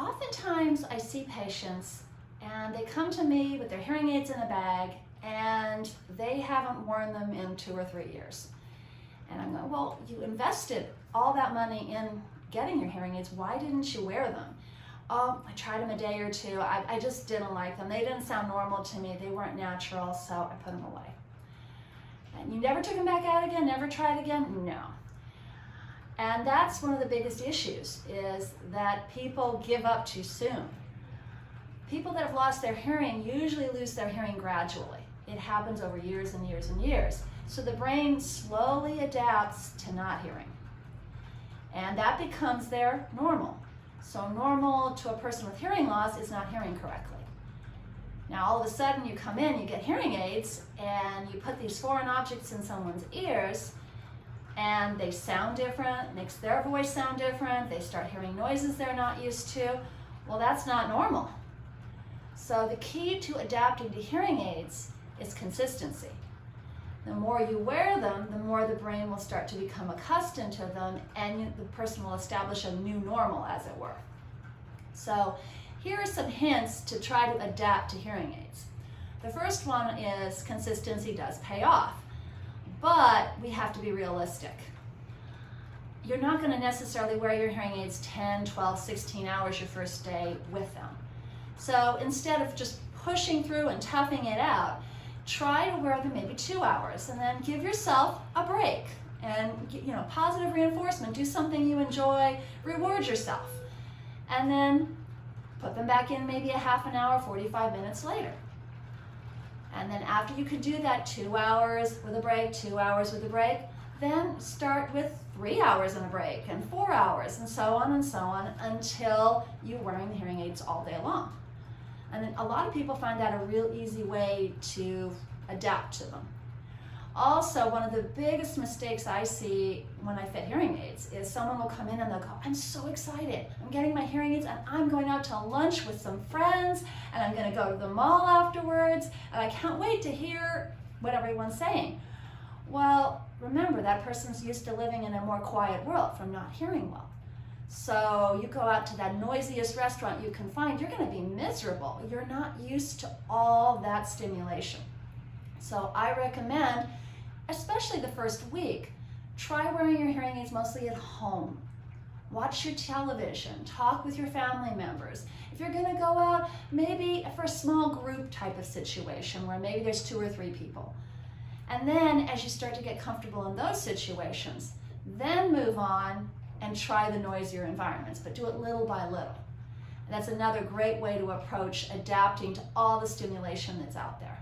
Oftentimes I see patients and they come to me with their hearing aids in a bag and they haven't worn them in 2 or 3 years. And I'm going, well, you invested all that money in getting your hearing aids. Why didn't you wear them? Oh, I tried them a day or two. I just didn't like them. They didn't sound normal to me. They weren't natural, so I put them away. And you never took them back out again? Never tried again? No. And that's one of the biggest issues, is that people give up too soon. People that have lost their hearing usually lose their hearing gradually. It happens over years and years and years. So the brain slowly adapts to not hearing. And that becomes their normal. So normal to a person with hearing loss is not hearing correctly. Now all of a sudden you come in, you get hearing aids, and you put these foreign objects in someone's ears, and they sound different, makes their voice sound different, they start hearing noises they're not used to. Well, that's not normal. So the key to adapting to hearing aids is consistency. The more you wear them, the more the brain will start to become accustomed to them, and the person will establish a new normal, as it were. So here are some hints to try to adapt to hearing aids. The first one is consistency does pay off, but we have to be realistic. You're not going to necessarily wear your hearing aids 10, 12, 16 hours your first day with them. So instead of just pushing through and toughing it out, try to wear them maybe 2 hours, and then give yourself a break. And positive reinforcement, do something you enjoy, reward yourself. And then put them back in maybe a half an hour, 45 minutes later. And then after you could do that 2 hours with a break, 2 hours with a break, then start with 3 hours and a break, and 4 hours, and so on, until you're wearing the hearing aids all day long. And a lot of people find that a real easy way to adapt to them. Also, one of the biggest mistakes I see when I fit hearing aids is someone will come in and they'll go, I'm so excited. I'm getting my hearing aids and I'm going out to lunch with some friends and I'm going to go to the mall afterwards and I can't wait to hear what everyone's saying. Well, remember, that person's used to living in a more quiet world from not hearing well. So you go out to that noisiest restaurant you can find, you're going to be miserable. You're not used to all that stimulation. So I recommend, especially the first week, try wearing your hearing aids mostly at home. Watch your television, talk with your family members. If you're going to go out, maybe for a small group type of situation where maybe there's 2 or 3 people. And then as you start to get comfortable in those situations, then move on and try the noisier environments, but do it little by little. And that's another great way to approach adapting to all the stimulation that's out there.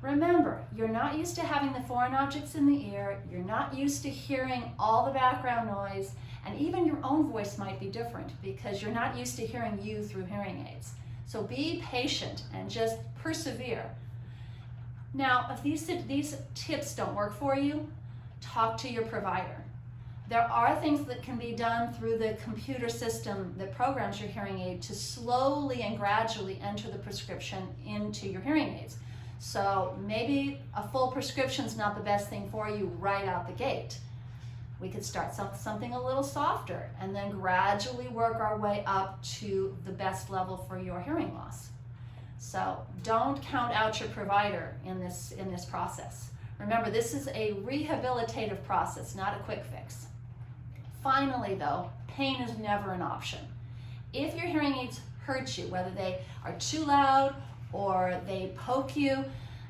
Remember, you're not used to having the foreign objects in the ear, you're not used to hearing all the background noise, and even your own voice might be different because you're not used to hearing you through hearing aids. So be patient and just persevere. Now, if these tips don't work for you, talk to your provider. There are things that can be done through the computer system that programs your hearing aid to slowly and gradually enter the prescription into your hearing aids. So maybe a full prescription is not the best thing for you right out the gate. We could start something a little softer and then gradually work our way up to the best level for your hearing loss. So don't count out your provider in this process. Remember, this is a rehabilitative process, not a quick fix. Finally though, pain is never an option. If your hearing aids hurt you, whether they are too loud or they poke you,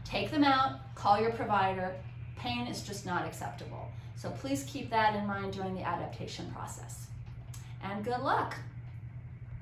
take them out, call your provider. Pain is just not acceptable. So please keep that in mind during the adaptation process. And good luck.